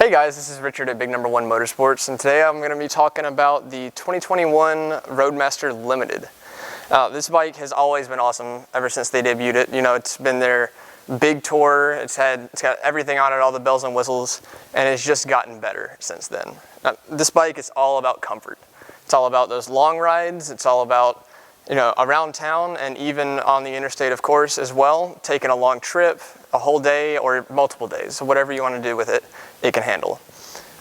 Hey guys, this is Richard at Big Number One Motorsports, and today I'm going to be talking about the 2021 Roadmaster Limited. This bike has always been awesome ever since they debuted it. You know, it's been their big tour, it's got everything on it, all the bells and whistles, and it's just gotten better since then. Now, this bike is all about comfort. It's all about those long rides, it's all about, you know, around town and even on the interstate, of course, as well, taking a long trip, a whole day or multiple days. So whatever you want to do with it, it can handle.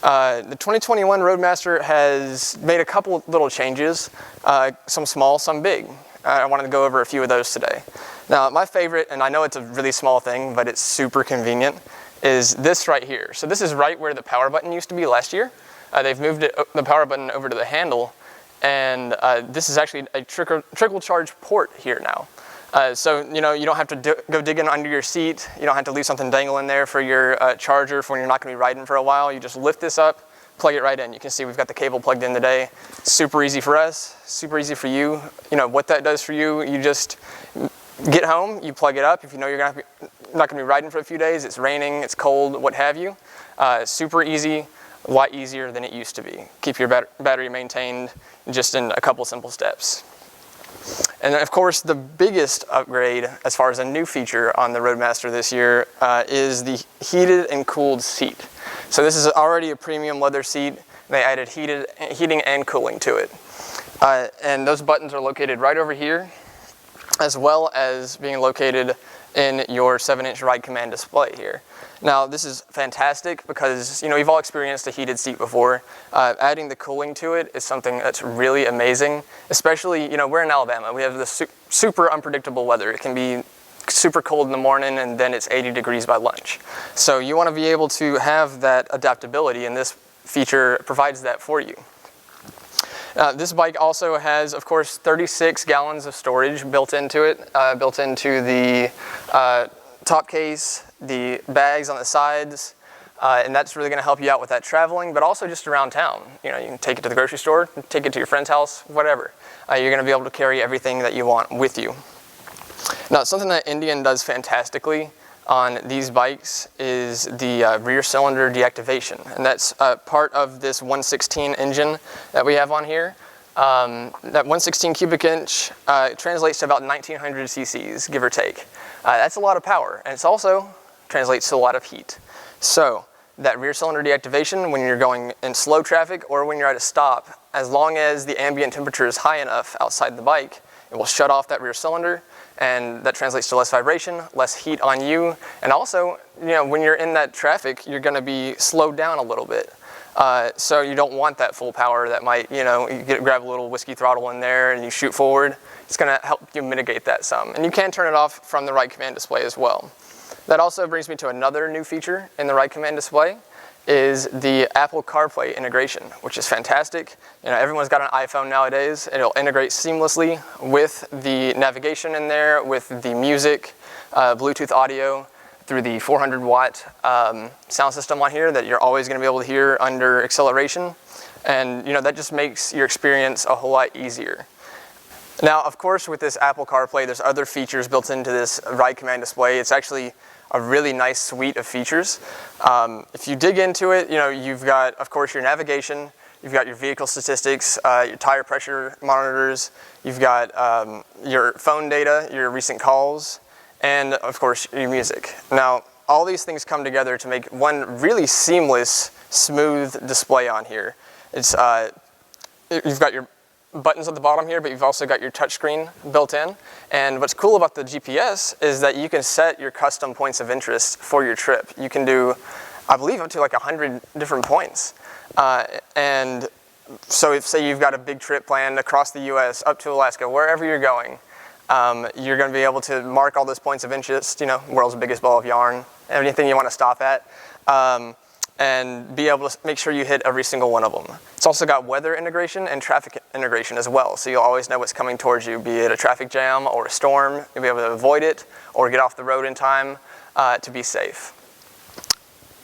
The 2021 Roadmaster has made a couple little changes, some small, some big. I wanted to go over a few of those today. Now, my favorite, and I know it's a really small thing, but it's super convenient, is this right here. So this is right where the power button used to be last year. They've moved the power button over to the handle, and this is actually a trickle charge port here now. So, you know, you don't have to go digging under your seat. You don't have to leave something dangling there for your charger for when you're not going to be riding for a while. You just lift this up, plug it right in. You can see we've got the cable plugged in today. Super easy for us, super easy for you. You know, what that does for you, you just get home, you plug it up. If you know you're not going to be riding for a few days, it's raining, it's cold, what have you. Super easy, a lot easier than it used to be. Keep your battery maintained just in a couple simple steps. And of course, the biggest upgrade as far as a new feature on the Roadmaster this year is the heated and cooled seat. So this is already a premium leather seat. They added heating and cooling to it. And those buttons are located right over here, as well as being located in your 7-inch ride command display here. Now, this is fantastic because, you know, you've all experienced a heated seat before. Adding the cooling to it is something that's really amazing, especially, you know, we're in Alabama. We have this super unpredictable weather. It can be super cold in the morning and then it's 80 degrees by lunch. So you want to be able to have that adaptability, and this feature provides that for you. This bike also has, of course, 36 gallons of storage built into it, built into the top case, the bags on the sides, and that's really going to help you out with that traveling, but also just around town. You know, you can take it to the grocery store, take it to your friend's house, whatever. You're going to be able to carry everything that you want with you. Now, something that Indian does fantastically on these bikes is the rear cylinder deactivation, and that's part of this 116 engine that we have on here. That 116 cubic inch translates to about 1900 cc's, give or take. That's a lot of power, and it's also translates to a lot of heat. So that rear cylinder deactivation, when you're going in slow traffic or when you're at a stop, as long as the ambient temperature is high enough outside the bike, it will shut off that rear cylinder, and that translates to less vibration, less heat on you, and also, you know, when you're in that traffic, you're going to be slowed down a little bit. So you don't want that full power that might, you know, grab a little whiskey throttle in there and you shoot forward. It's going to help you mitigate that some. And you can turn it off from the ride command display as well. That also brings me to another new feature in the ride command display, is the Apple Carplay integration, which is fantastic. You know, everyone's got an iPhone nowadays, and it'll integrate seamlessly with the navigation in there, with the music, Bluetooth audio, through the 400-watt sound system on here that you're always going to be able to hear under acceleration. And, you know, that just makes your experience a whole lot easier. Now, of course, with this Apple CarPlay, there's other features built into this ride command display. It's actually a really nice suite of features. If you dig into it, you know, you've got, of course, your navigation, you've got your vehicle statistics, your tire pressure monitors, you've got your phone data, your recent calls, and of course, your music. Now, all these things come together to make one really seamless, smooth display on here. It's, you've got your buttons at the bottom here, but you've also got your touchscreen built in. And what's cool about the GPS is that you can set your custom points of interest for your trip. You can do, I believe, up to like 100 different points. And so if, say, you've got a big trip planned across the US, up to Alaska, wherever you're going, you're going to be able to mark all those points of interest, you know, world's biggest ball of yarn, anything you want to stop at, and be able to make sure you hit every single one of them. It's also got weather integration and traffic integration as well, so you'll always know what's coming towards you, be it a traffic jam or a storm. You'll be able to avoid it or get off the road in time to be safe.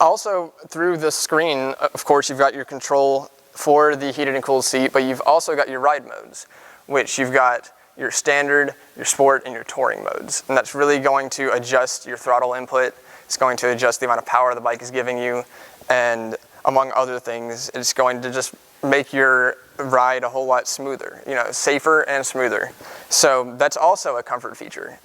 Also, through the screen, of course, you've got your control for the heated and cooled seat, but you've also got your ride modes, which you've got your standard, your sport, and your touring modes. And that's really going to adjust your throttle input. It's going to adjust the amount of power the bike is giving you, and among other things. It's going to just make your ride a whole lot smoother, you know, safer and smoother. So that's also a comfort feature.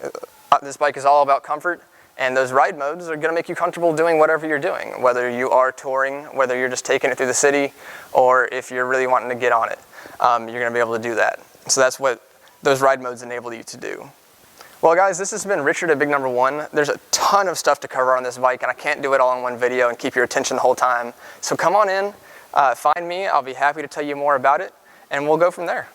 This bike is all about comfort, and those ride modes are gonna make you comfortable doing whatever you're doing, whether you are touring, whether you're just taking it through the city, or if you're really wanting to get on it. You're gonna be able to do that. So that's what those ride modes enable you to do. Well guys, this has been Richard at Big Number One. There's a ton of stuff to cover on this bike, and I can't do it all in one video and keep your attention the whole time. So come on in, find me, I'll be happy to tell you more about it, and we'll go from there.